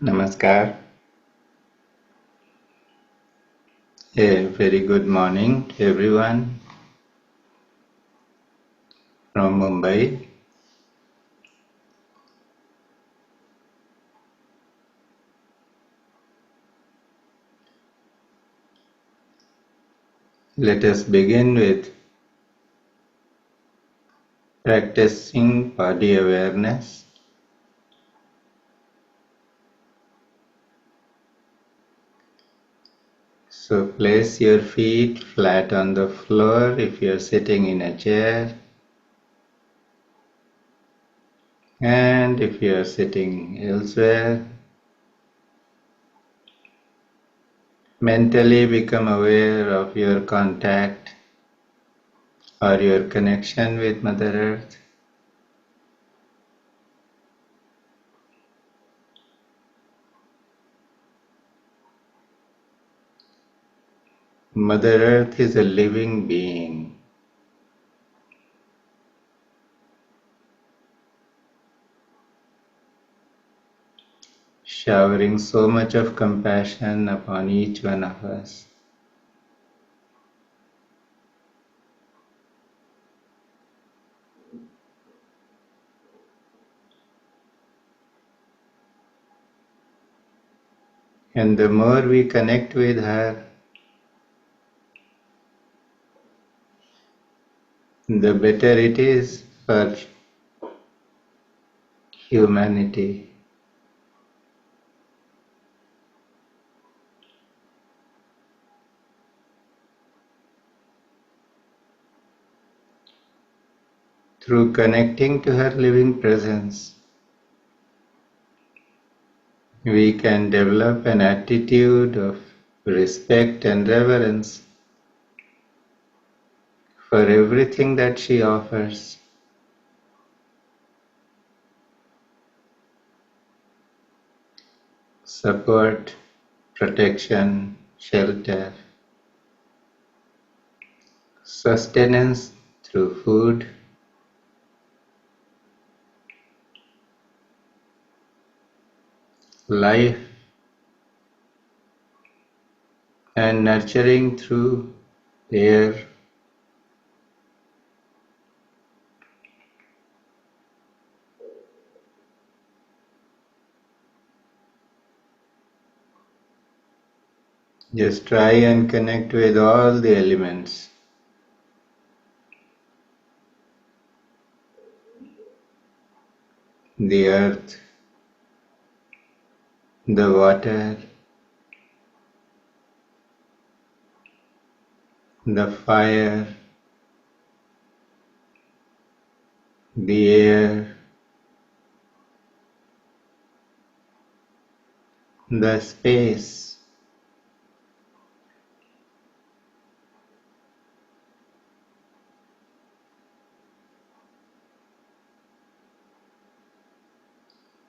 Namaskar. A very good morning to everyone from Mumbai. Let us begin with practicing body awareness. So place your feet flat on the floor if you are sitting in a chair, and if you are sitting elsewhere, mentally become aware of your contact or your connection with Mother Earth. Mother Earth is a living being. Showering so much of compassion upon each one of us. And the more we connect with her, the better it is for humanity. Through connecting to her living presence, we can develop an attitude of respect and reverence for everything that she offers. Support, protection, shelter, sustenance through food, life, and nurturing through air. Just try and connect with all the elements. The earth, the water, the fire, the air, the space.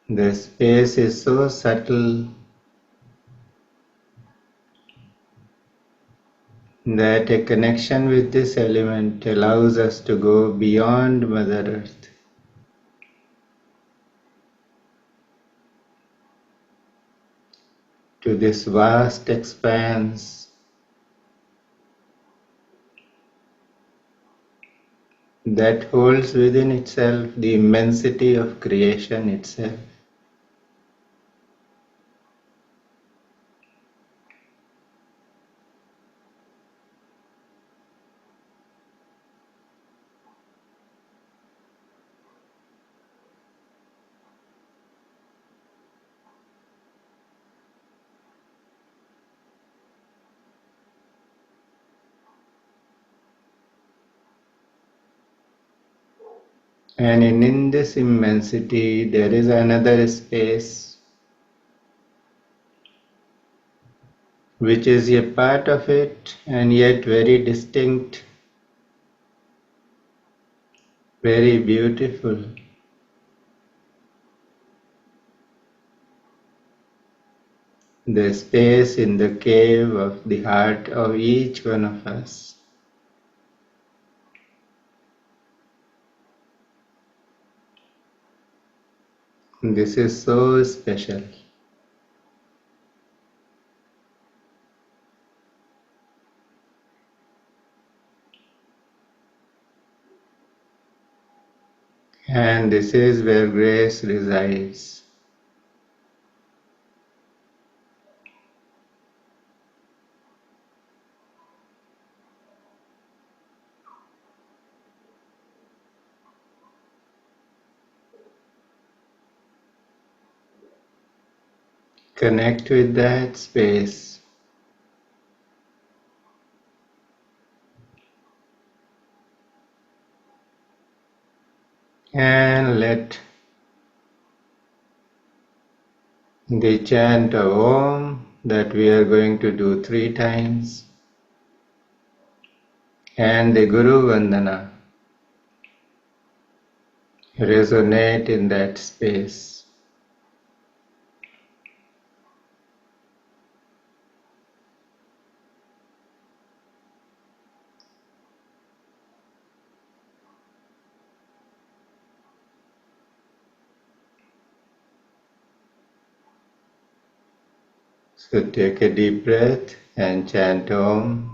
The space is so subtle that a connection with this element allows us to go beyond Mother Earth, to this vast expanse that holds within itself the immensity of creation itself. And in this immensity, there is another space which is a part of it and yet very distinct, very beautiful. The space in the cave of the heart of each one of us. This is so special. And this is where grace resides. Connect with that space. And let the chant of Om that we are going to do 3 times and the Guru Vandana resonate in that space. So take a deep breath and chant Om.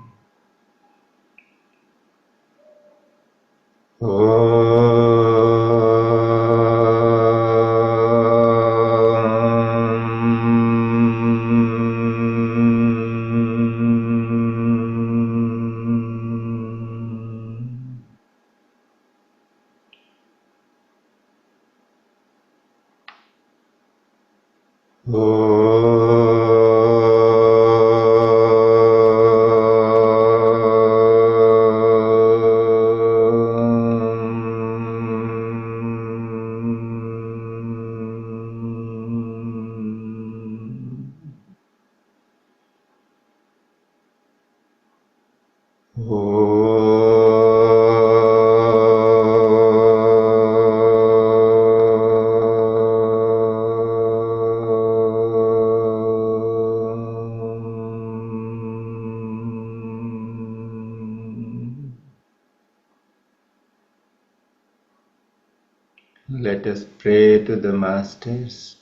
Let us pray to the Masters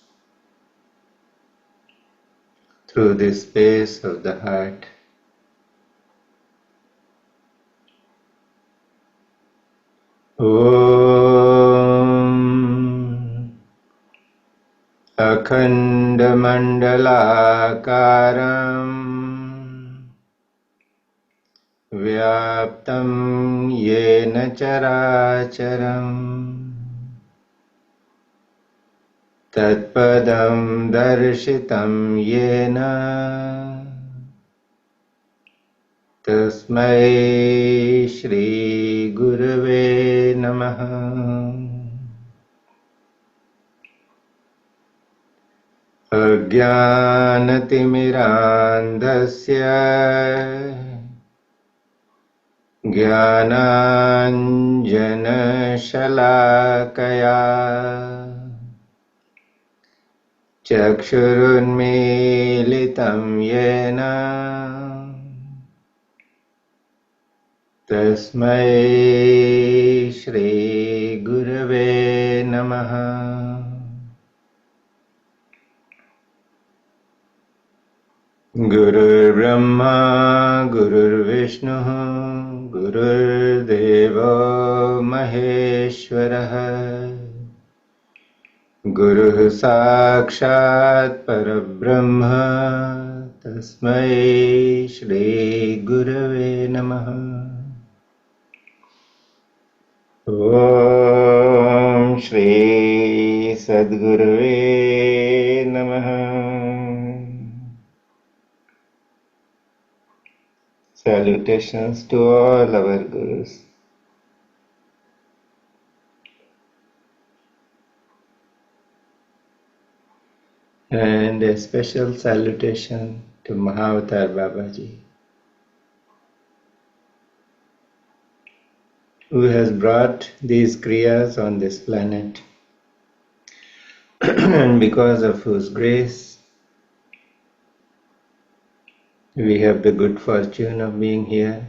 through the space of the heart. Om Akhandamandalakaram Vyaptam Yena Characharam Tatpadam Darshitam Yena Tasmai Shri Gurave Namaha. Ajnanatimirandhasya Jnananjanashalakaya Chakshurunmilitam Yena Tasmai Shri Gurave Namaha. Gurur Brahma, Gurur Vishnu, Gurur Deva Maheshwaraha, Guru Sakshat Parabrahma, Tasmai Shri Gurave Namaha. Om Shri Sadgurave Namaha. Salutations to all our Gurus. And a special salutation to Mahavatar Babaji, who has brought these Kriyas on this planet, and because of whose grace, we have the good fortune of being here.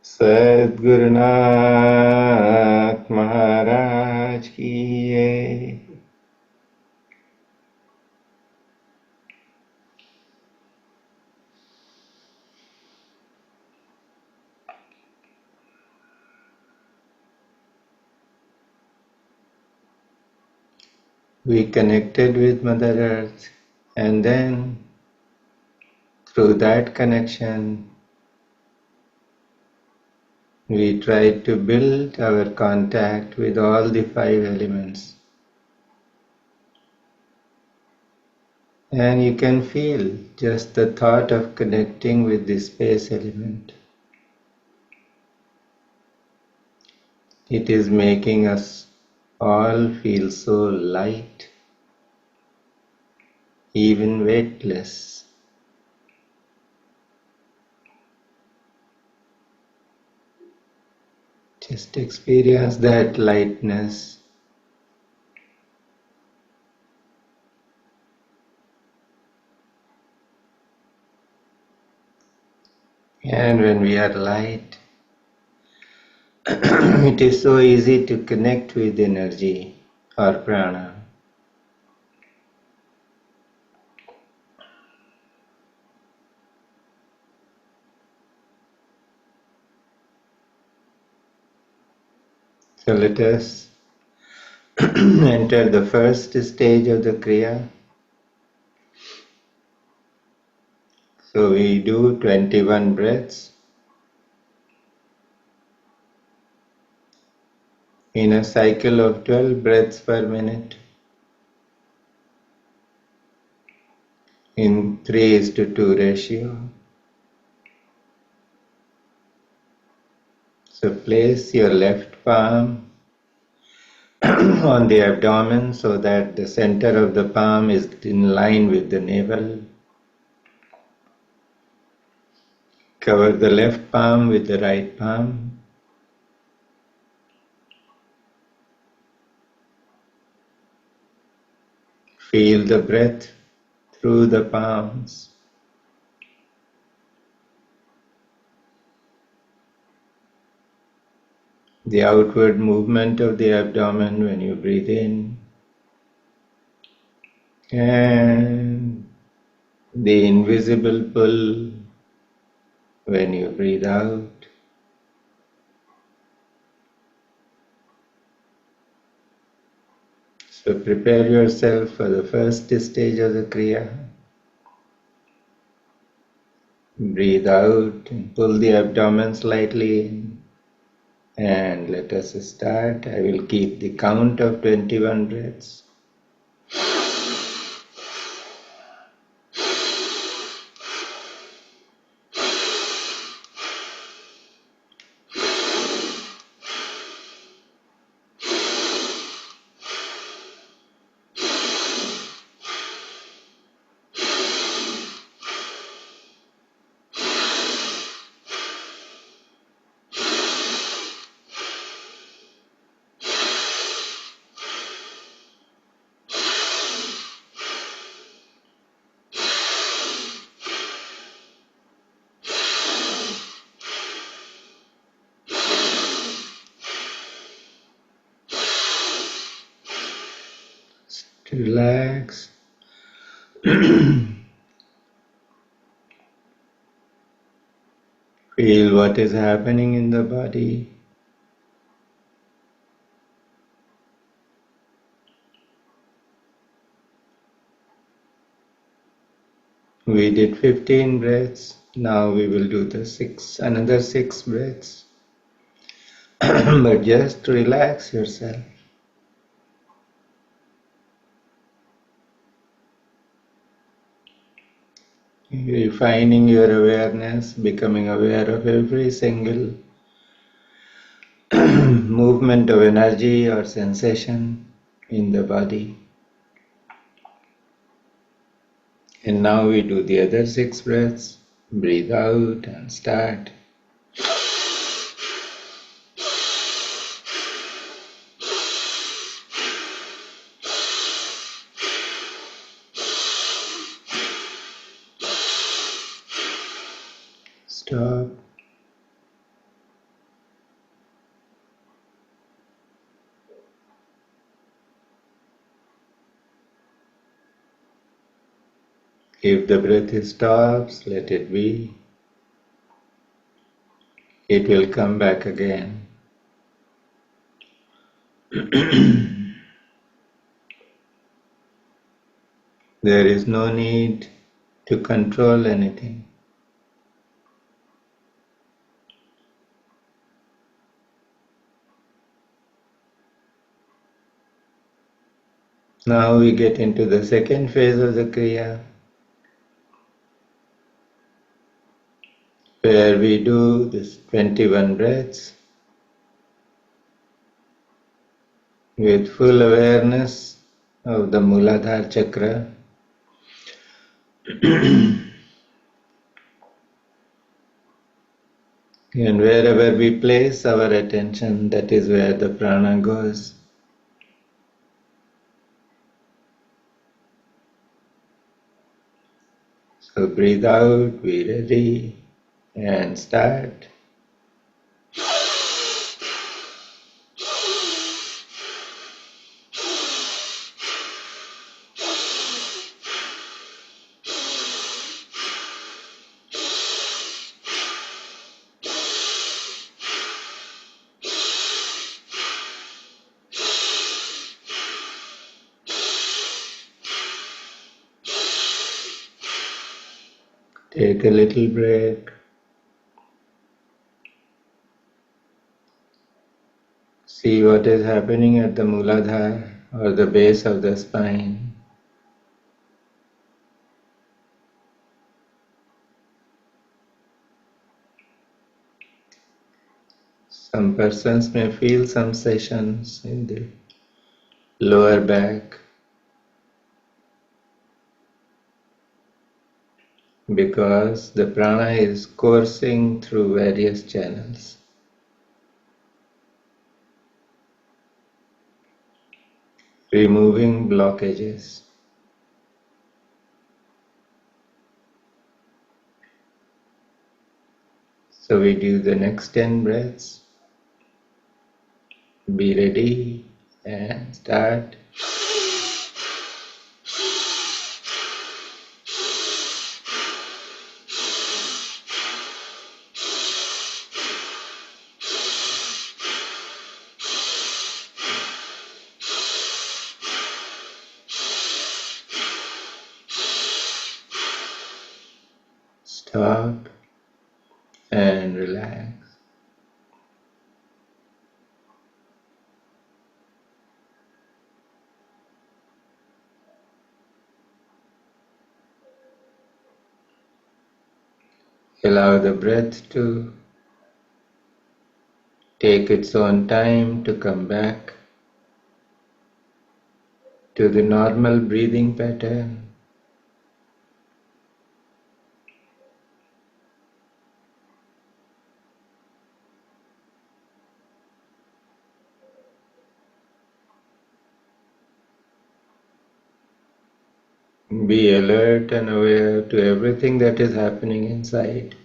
Sadguru Nath Maharaj ki jai. We connected with Mother Earth, and then through that connection we tried to build our contact with all the five elements. And you can feel just the thought of connecting with the space element. It is making us all feel so light, even weightless. Just experience that lightness. And when we are light, it is so easy to connect with energy or prana. So let us enter the first stage of the Kriya. So we do 21 breaths in a cycle of 12 breaths per minute in 3:2 ratio. So place your left palm on the abdomen so that the center of the palm is in line with the navel. Cover the left palm with the right palm. Feel the breath through the palms. The outward movement of the abdomen when you breathe in, and the invisible pull when you breathe out. So prepare yourself for the first stage of the Kriya. Breathe out and pull the abdomen slightly in. And let us start. I will keep the count of 21 breaths. Relax. Feel what is happening in the body. We did 15 breaths. Now we will do another 6 breaths. But just relax yourself. Refining your awareness, becoming aware of every single movement of energy or sensation in the body. And now we do the other 6 breaths. Breathe out and start. Stop. If the breath stops, let it be. It will come back again. There is no need to control anything. Now we get into the second phase of the Kriya, where we do this 21 breaths with full awareness of the Muladhara chakra. And wherever we place our attention, that is where the prana goes. So breathe out, be ready, and start. Take a little break. See what is happening at the Muladhara or the base of the spine. Some persons may feel some sensations in the lower back because the prana is coursing through various channels, removing blockages. So we do the next 10 breaths. Be ready and start. Stop and relax. Allow the breath to take its own time to come back to the normal breathing pattern. Be alert and aware to everything that is happening inside.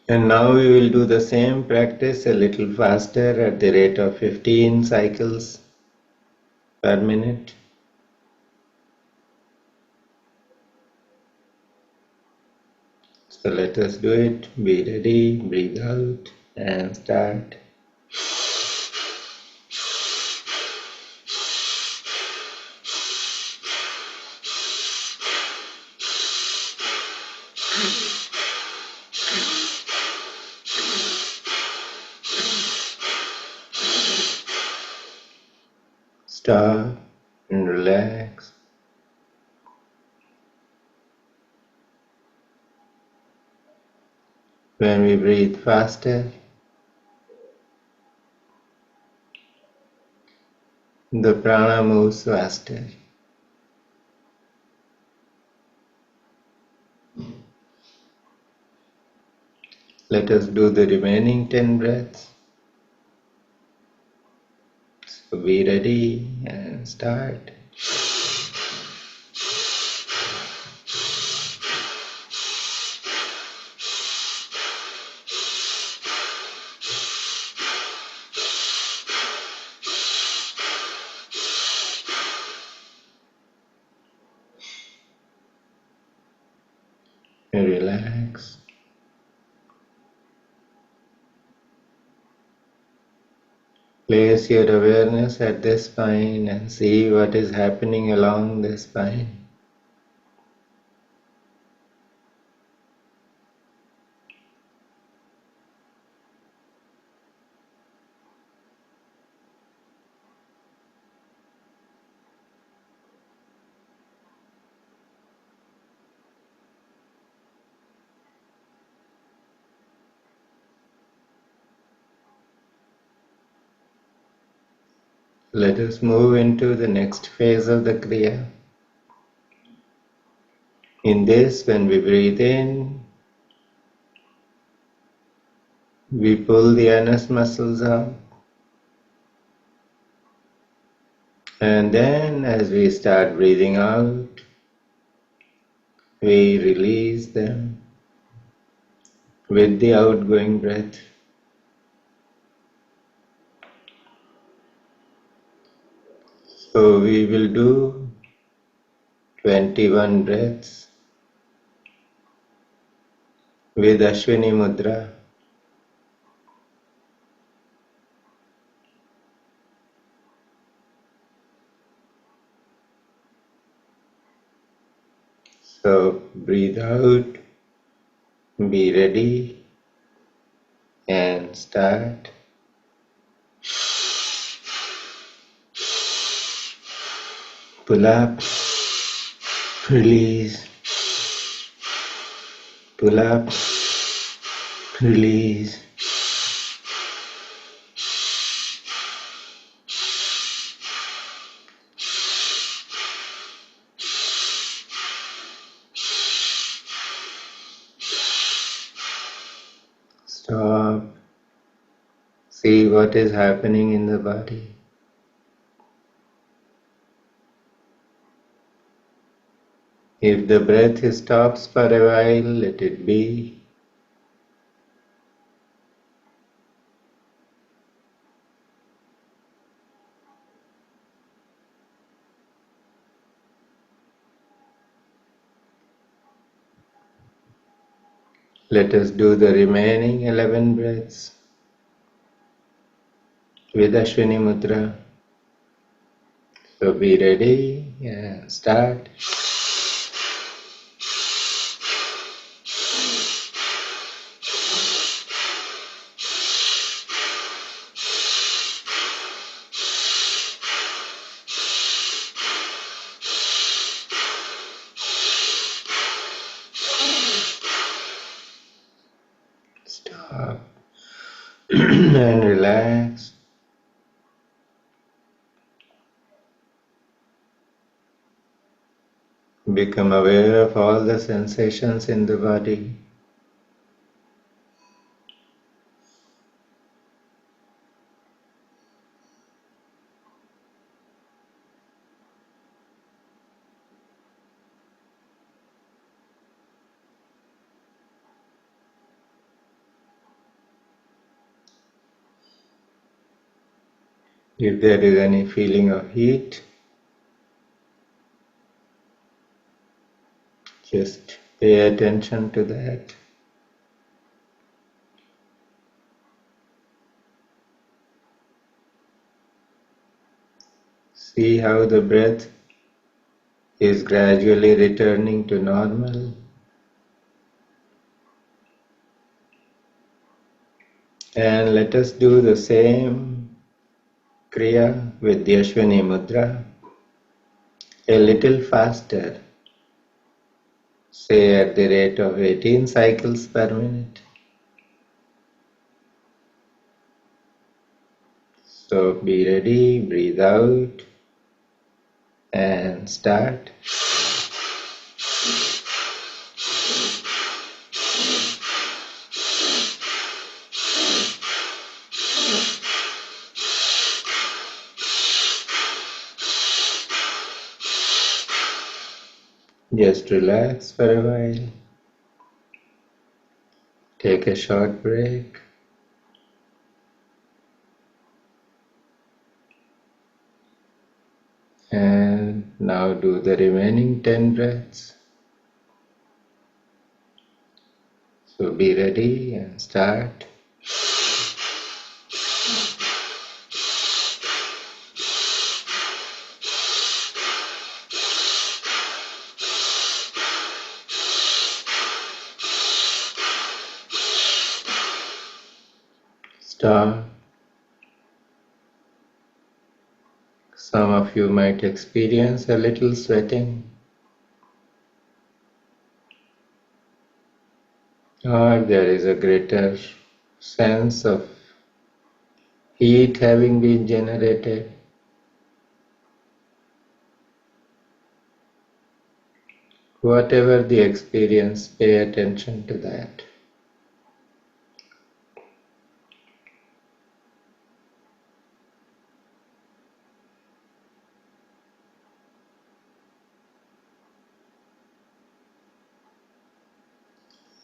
And now we will do the same practice a little faster at the rate of 15 cycles per minute. So let us do it. Be ready, breathe out and start. Stop and relax. When we breathe faster, the prana moves faster. Let us do the remaining 10 breaths. So be ready and start. Relax. Place your awareness at the spine and see what is happening along the spine. Let us move into the next phase of the Kriya. In this, when we breathe in, we pull the anus muscles up, and then as we start breathing out, we release them with the outgoing breath. So we will do 21 breaths with Ashwini Mudra. So breathe out, be ready, and start. Pull up, release, pull up, release. Stop. See what is happening in the body. If the breath stops for a while, let it be. Let us do the remaining 11 breaths with Ashwini Mudra. So be ready and start. Stop and relax. Become aware of all the sensations in the body. If there is any feeling of heat, just pay attention to that. See how the breath is gradually returning to normal. And let us do the same Kriya with the Ashwini Mudra a little faster, say at the rate of 18 cycles per minute. So be ready, breathe out and start. Just relax for a while. Take a short break. And now do the remaining 10 breaths. So be ready and start. stop. Some of you might experience a little sweating, or there is a greater sense of heat having been generated. Whatever the experience, pay attention to that.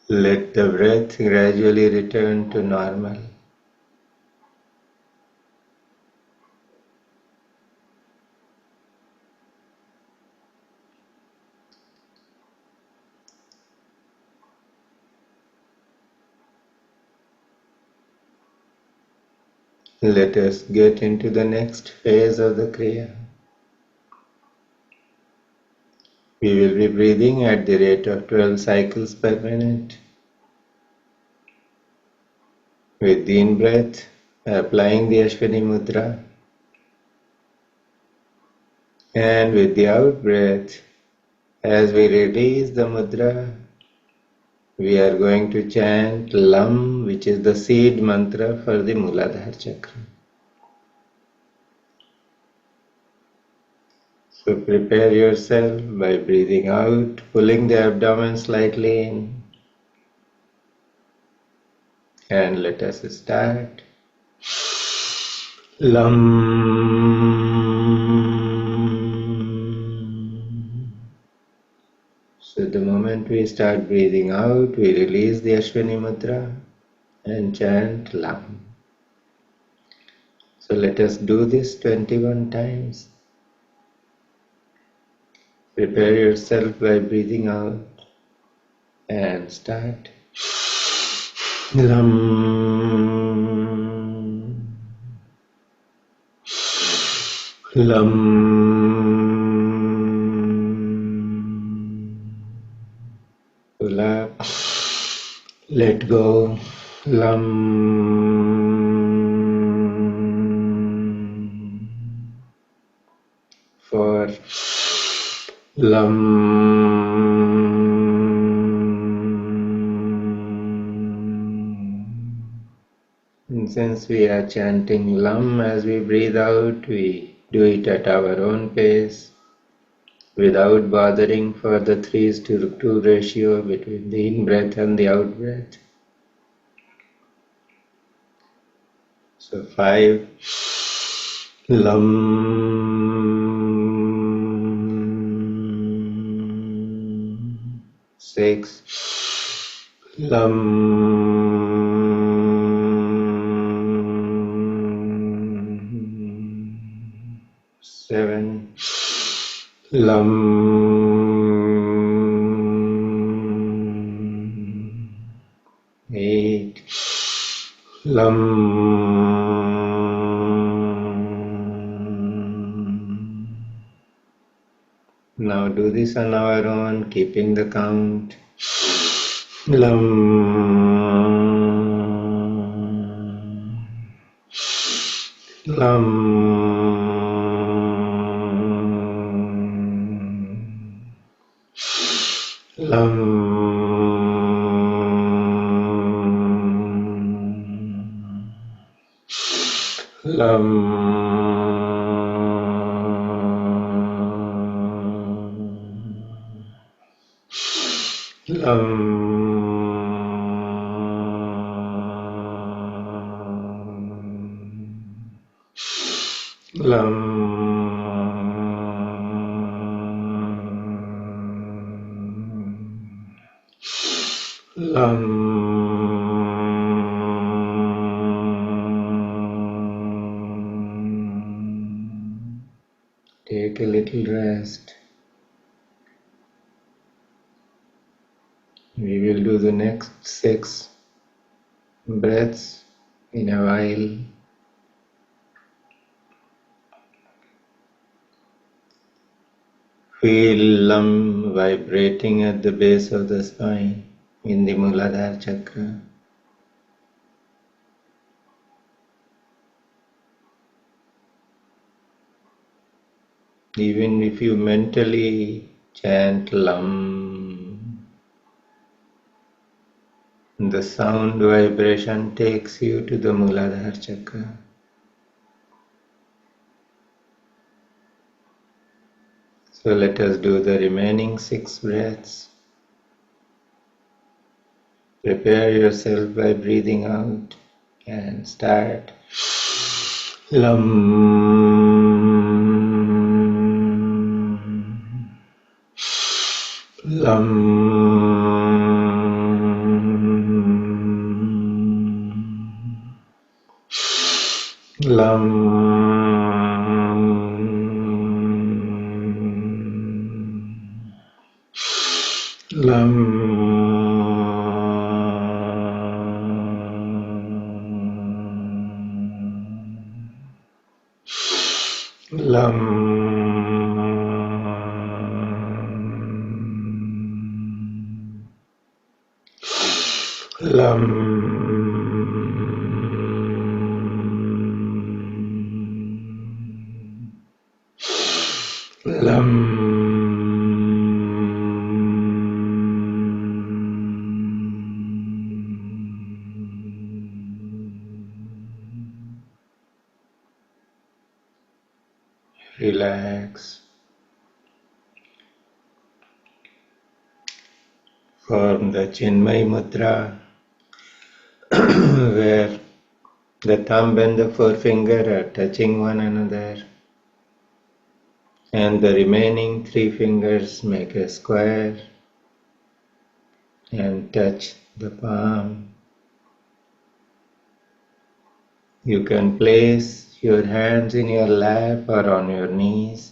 Let the breath gradually return to normal. Let us get into the next phase of the Kriya. We will be breathing at the rate of 12 cycles per minute. With the in-breath, applying the Ashwini Mudra, and with the out-breath, as we release the mudra, we are going to chant Lam, which is the seed mantra for the Muladhara chakra. So prepare yourself by breathing out, pulling the abdomen slightly in, and let us start. Lam. So the moment we start breathing out, we release the Ashwini Mudra and chant Lam. So let us do this 21 times. Prepare yourself by breathing out and start. Lam. Lam. Pull up. Let go. Lam. 4. Lam. And since we are chanting Lam as we breathe out, we do it at our own pace, without bothering for the 3:2 ratio between the in-breath and the out-breath. So 5. Lam. 6. Lam. 7. Lam. 8. Lam. Now do this on our own, keeping the count. Lam. Lam. Lam. Take a little rest. We will do the next 6 breaths in a while. Feel Lam vibrating at the base of the spine in the Muladhara chakra. Even if you mentally chant Lam, the sound vibration takes you to the Muladhara chakra. So let us do the remaining 6 breaths. Prepare yourself by breathing out and start. Lam. Lam. Lam. Lam. Lam. Lam. Lam. Relax. Form the Chinmay Mudra where the thumb and the forefinger are touching one another and the remaining 3 fingers make a square and touch the palm. You can place your hands in your lap or on your knees.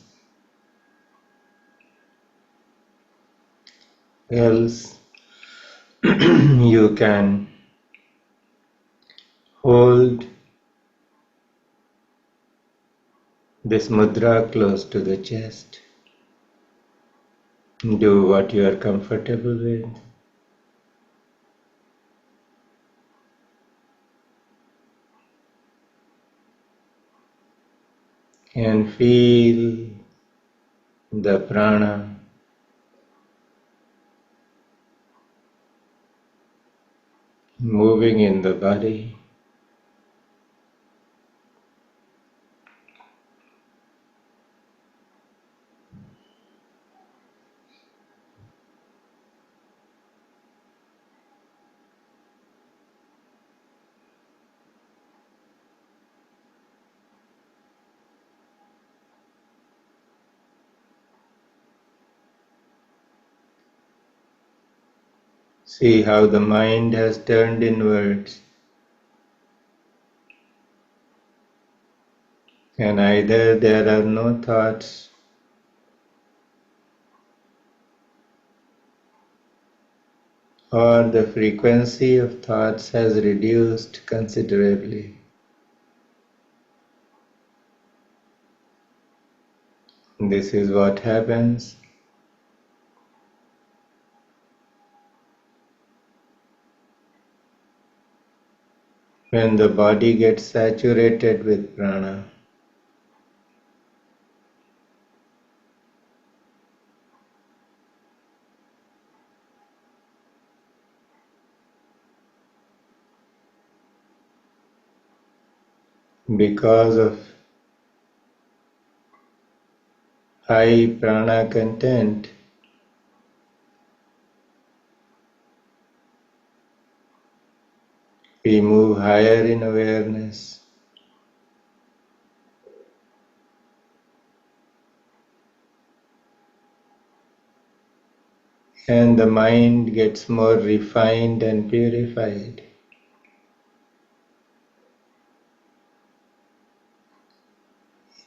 Else, you can hold this mudra close to the chest. Do what you are comfortable with. And feel the prana moving in the body. See how the mind has turned inwards, and either there are no thoughts or the frequency of thoughts has reduced considerably. This is what happens when the body gets saturated with prana. Because of high prana content, we move higher in awareness. And the mind gets more refined and purified.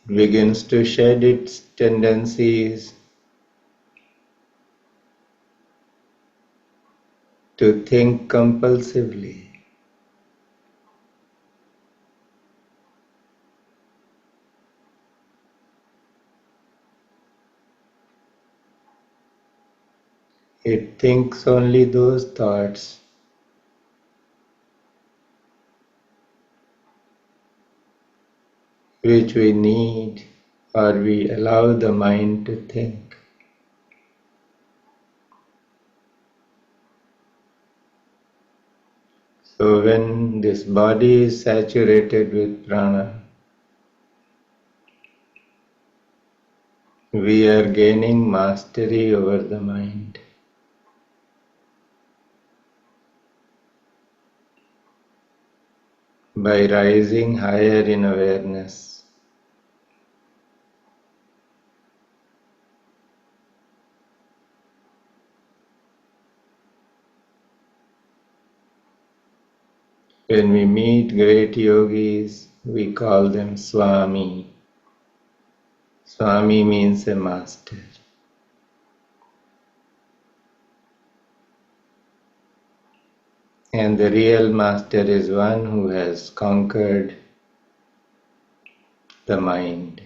It begins to shed its tendencies to think compulsively. It thinks only those thoughts which we need or we allow the mind to think. So when this body is saturated with prana, we are gaining mastery over the mind. By rising higher in awareness. When we meet great yogis, we call them Swami. Swami means a master. And the real master is one who has conquered the mind.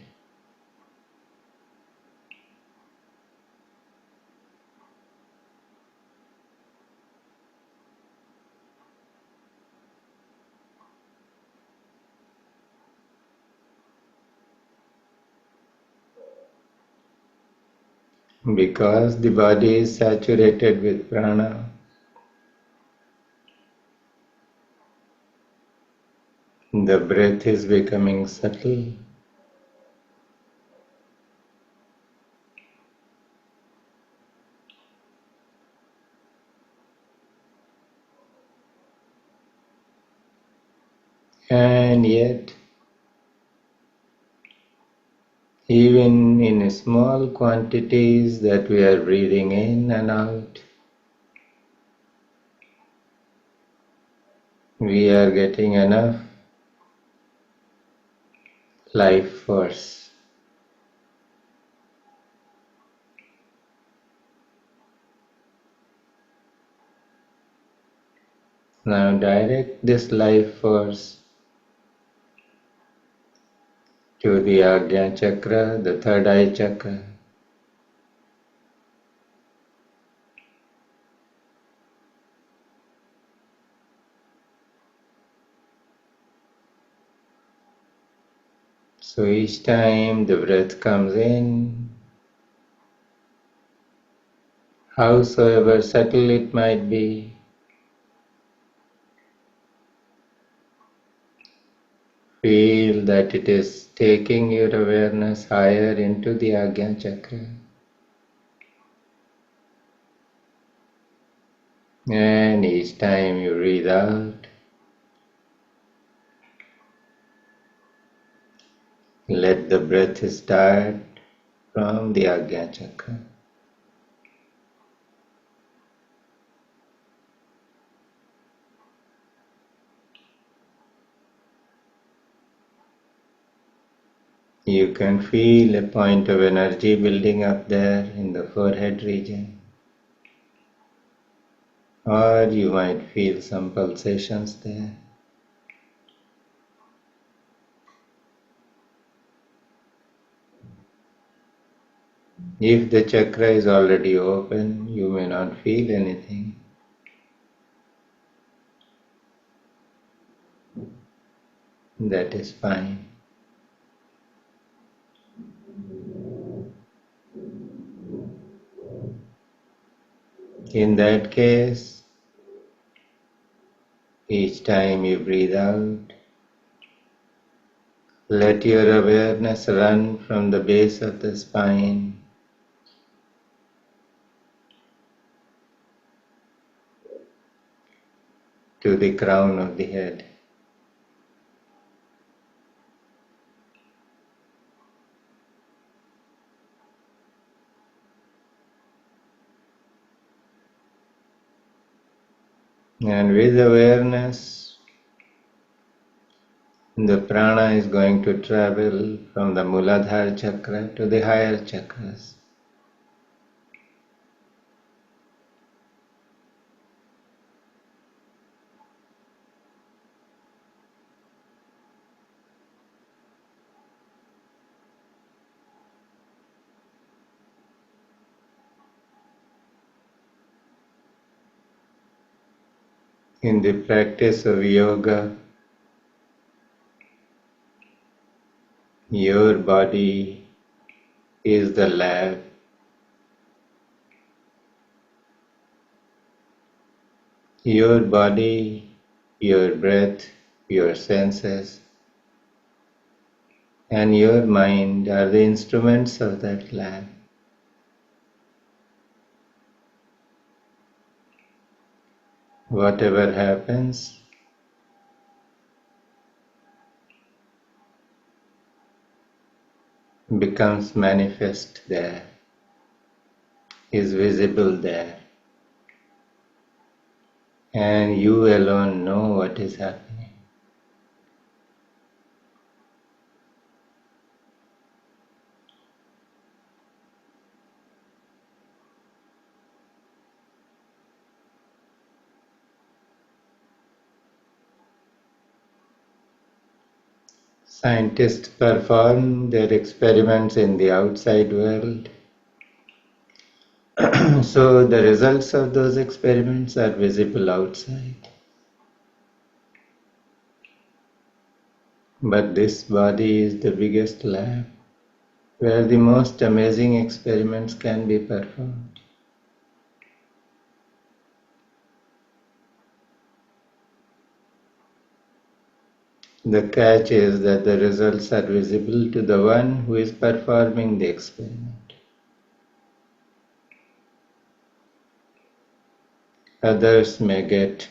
Because the body is saturated with prana, the breath is becoming subtle. And yet, even in small quantities that we are breathing in and out, we are getting enough life force. Now direct this life force to the Ajna chakra, the third eye chakra. So each time the breath comes in, howsoever subtle it might be, feel that it is taking your awareness higher into the Ajna chakra. And each time you breathe out, let the breath start from the Ajna chakra. You can feel a point of energy building up there in the forehead region. Or you might feel some pulsations there. If the chakra is already open, you may not feel anything. That is fine. In that case, each time you breathe out, let your awareness run from the base of the spine to the crown of the head. And with awareness, the prana is going to travel from the Muladhara chakra to the higher chakras. In the practice of yoga, your body is the lab. Your body, your breath, your senses, and your mind are the instruments of that lab. Whatever happens becomes manifest there, is visible there, and you alone know what is happening. Scientists perform their experiments in the outside world, so the results of those experiments are visible outside. But this body is the biggest lab where the most amazing experiments can be performed. The catch is that the results are visible to the one who is performing the experiment. Others may get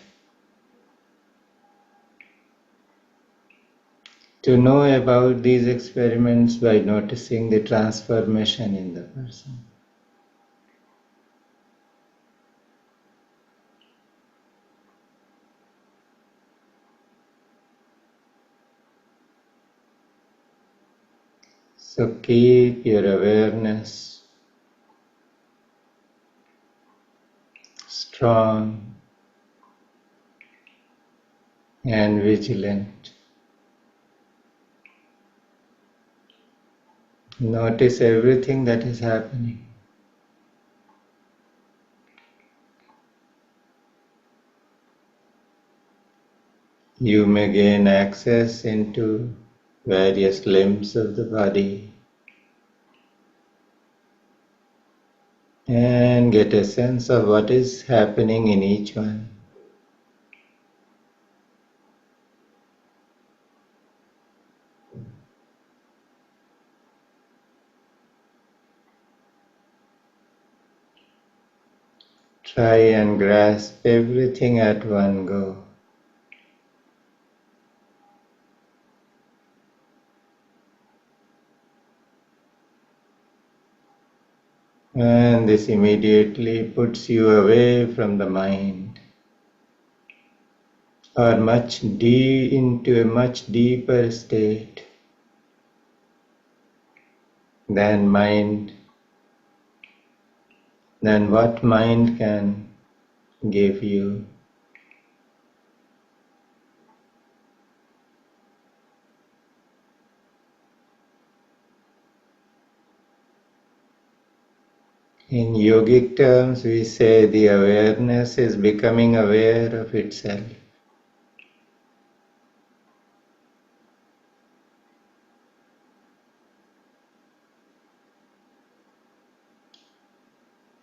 to know about these experiments by noticing the transformation in the person. So keep your awareness strong and vigilant. Notice everything that is happening. You may gain access into various limbs of the body and get a sense of what is happening in each one. Try and grasp everything at one go. And this immediately puts you away from the mind, or into a much deeper state than what mind can give you. In yogic terms, we say the awareness is becoming aware of itself.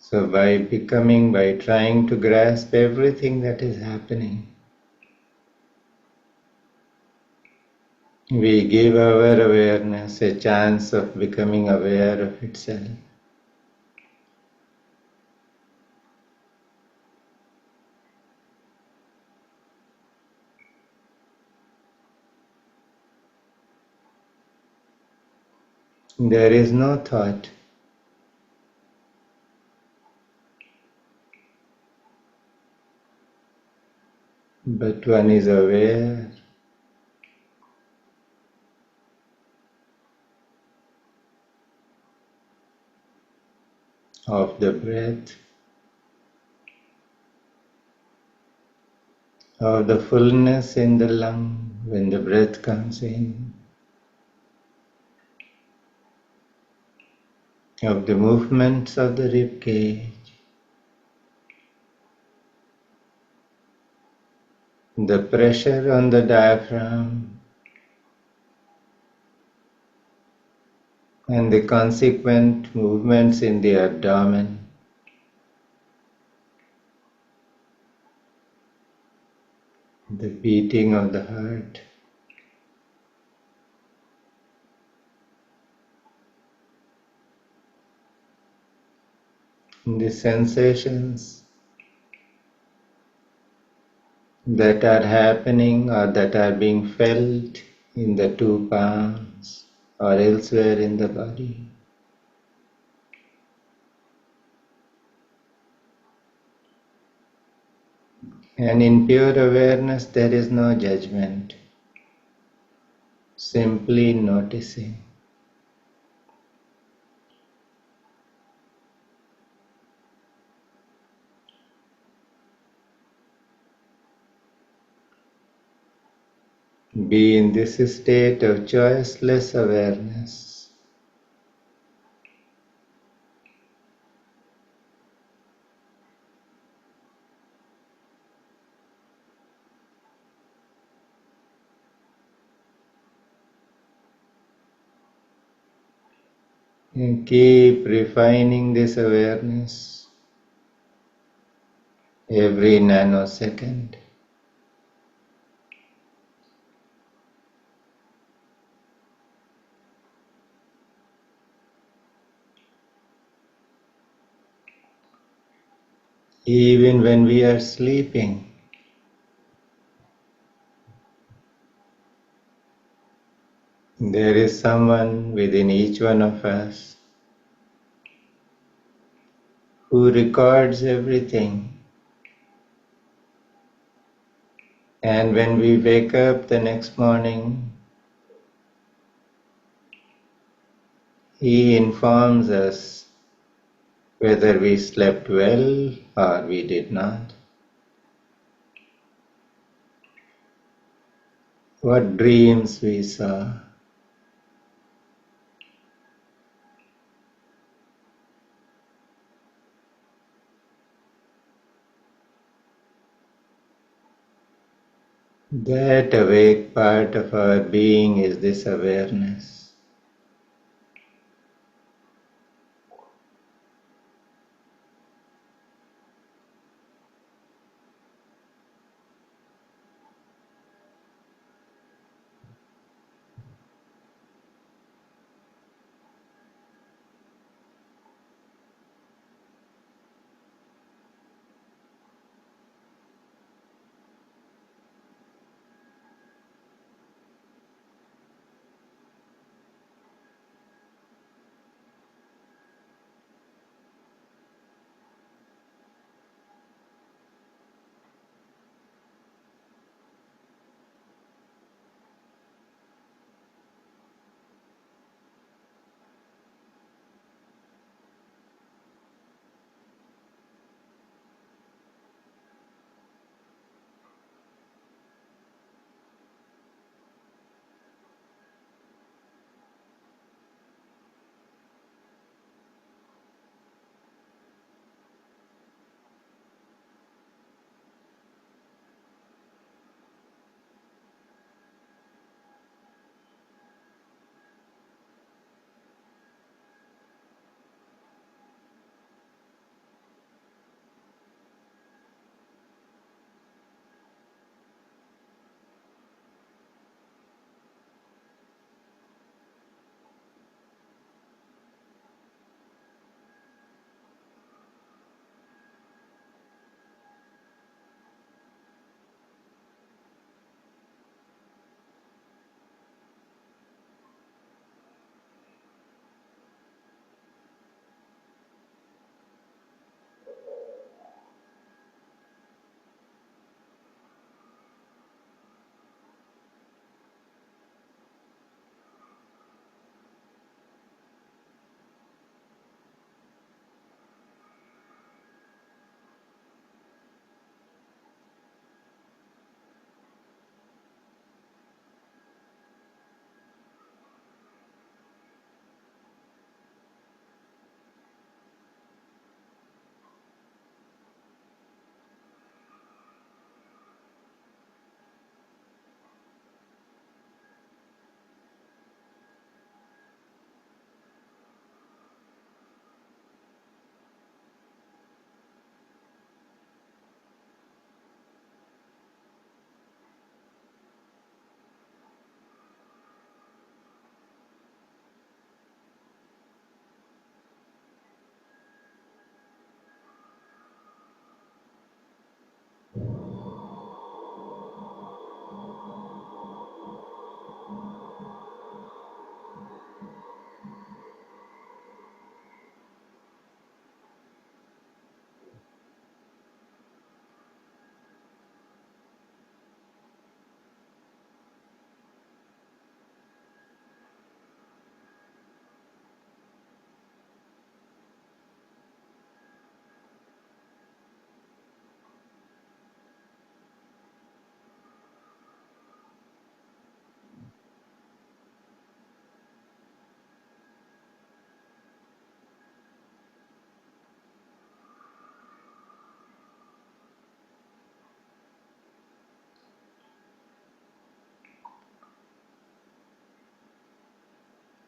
So by trying to grasp everything that is happening, we give our awareness a chance of becoming aware of itself. There is no thought, but one is aware of the breath, of the fullness in the lung when the breath comes in, of the movements of the rib cage, the pressure on the diaphragm, and the consequent movements in the abdomen, the beating of the heart, the sensations that are happening or that are being felt in the two palms or elsewhere in the body. And in pure awareness there is no judgment, simply noticing. Be in this state of choiceless awareness. And keep refining this awareness every nanosecond. Even when we are sleeping, there is someone within each one of us who records everything. And when we wake up the next morning, he informs us whether we slept well or we did not, what dreams we saw. That awake part of our being is this awareness.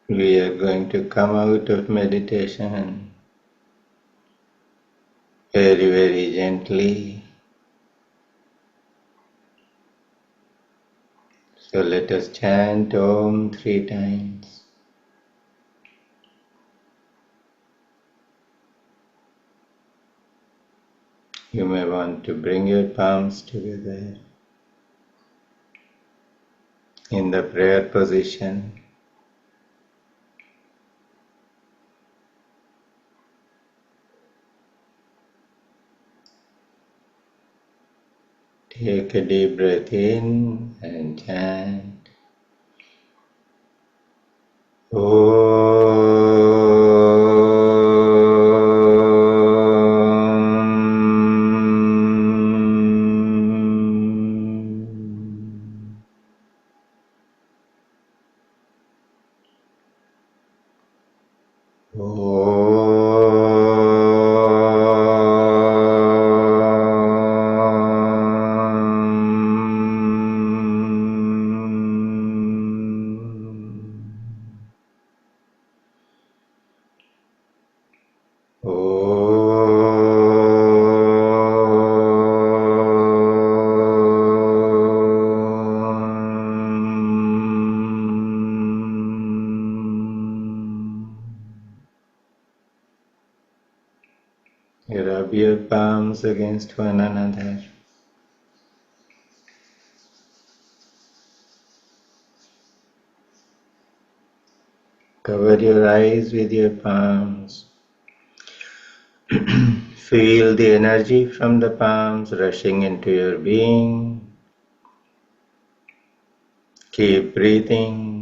We are going to come out of meditation very, very gently. So let us chant Om 3 times. You may want to bring your palms together in the prayer position. Take a deep breath in and chant Rub your palms against one another. Cover your eyes with your palms. Feel the energy from the palms rushing into your being. Keep breathing.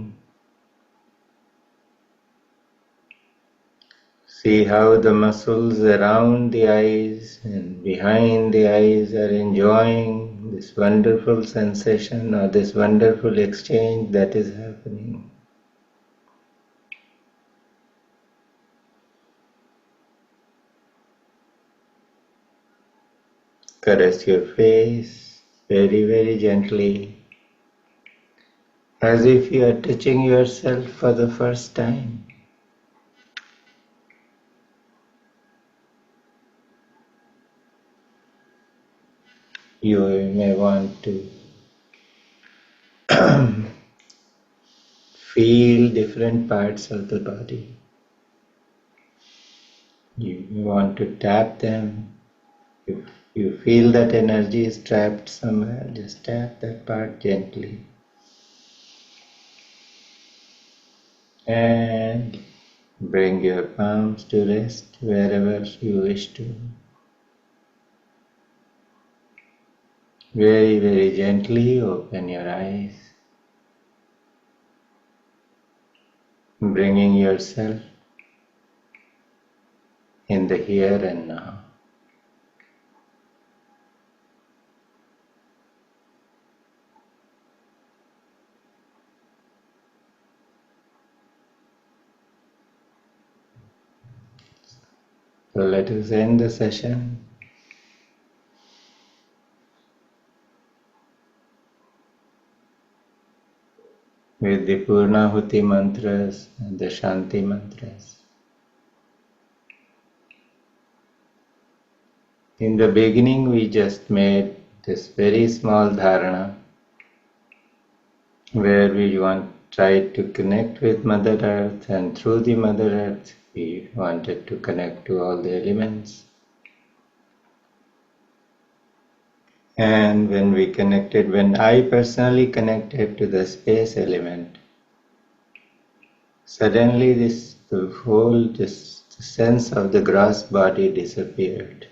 See how the muscles around the eyes and behind the eyes are enjoying this wonderful sensation or this wonderful exchange that is happening. Caress your face very, very gently, as if you are touching yourself for the first time. You may want to feel different parts of the body. You may want to tap them. If you feel that energy is trapped somewhere, just tap that part gently. And bring your palms to rest wherever you wish to. Very, very gently open your eyes, bringing yourself in the here and now. So let us end the session with the Purnahuti mantras and the Shanti mantras. In the beginning, we just made this very small dharana where we tried to connect with Mother Earth, and through the Mother Earth, we wanted to connect to all the elements. And when I personally connected to the space element, suddenly the sense of the gross body disappeared.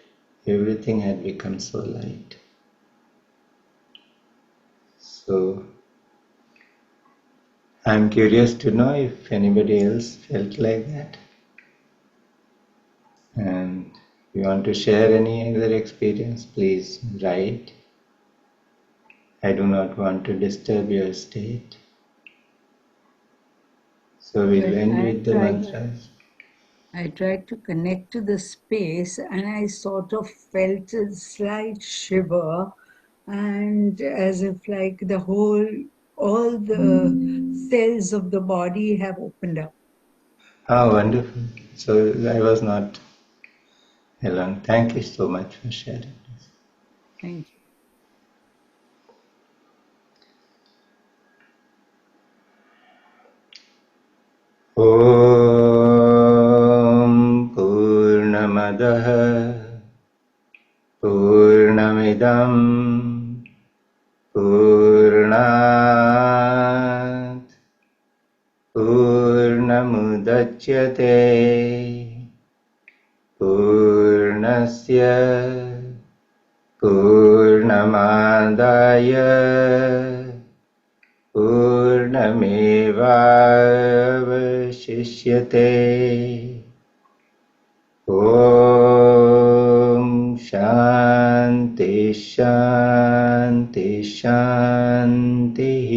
Everything had become so light. So I'm curious to know if anybody else felt like that. And if you want to share any other experience, please write. I do not want to disturb your state. So we'll end with the mantras. I tried to connect to the space and I sort of felt a slight shiver, and as if like all the cells of the body have opened up. Oh, wonderful. So I was not alone. Thank you so much for sharing. Thank you. ॐ पूर्णमदः पूर्णमिदं पूर्णात् पूर्णमुदच्यते पूर्णस्य पूर्णमादाय पूर्णमेवावशिष्यते ॐ शान्ति शान्ति शान्तिः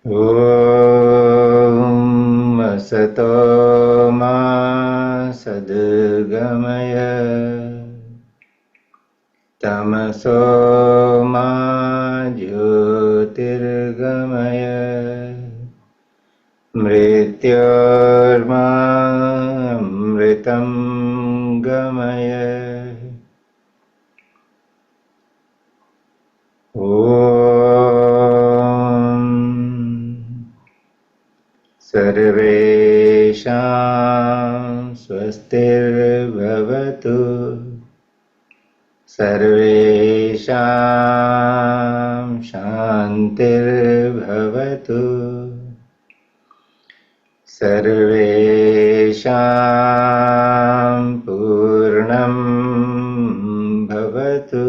ॐ असतो मा सद्गमय तमसो मा ज्योतिर्गमय मृत्योर्मामृतं गमय ॐ सर्वेषां स्वस्तिर्भवतु सर्वेषां शान्तिर्भवतु सर्वेषां पूर्णं भवतु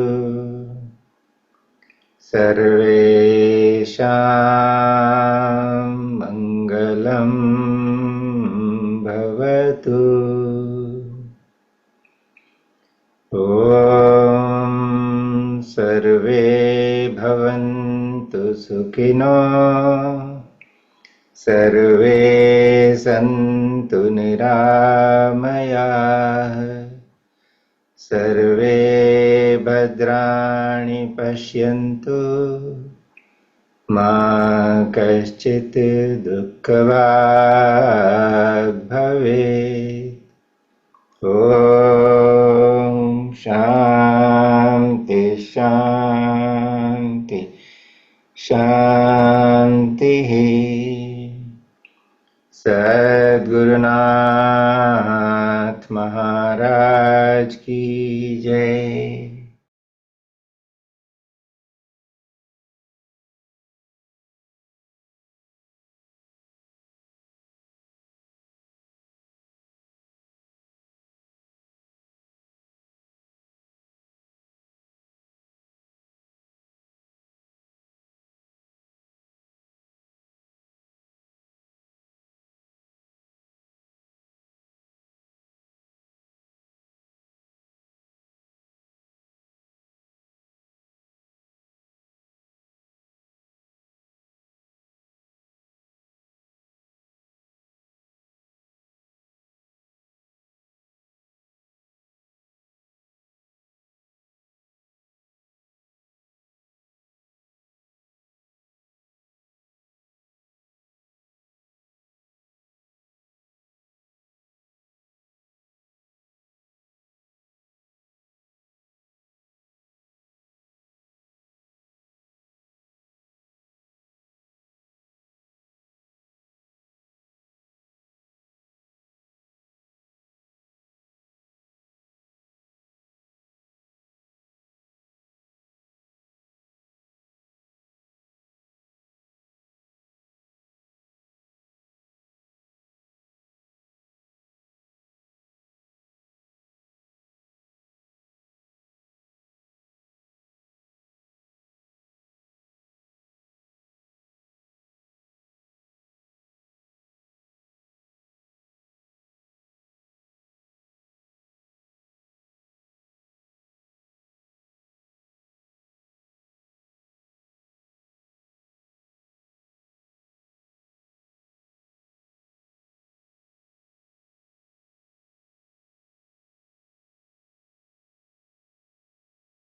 सर्वेषां मङ्गलं भवतु ॐ सर्वे भवन्तु सुखिनो सर्वे सन्तु निरामयाः सर्वे भद्राणि पश्यन्तु मा कश्चित् दुःखभाग् भवेत् ॐ शान्ति शान्ति शान्तिः सद्गुरुनाथ महाराज की जय।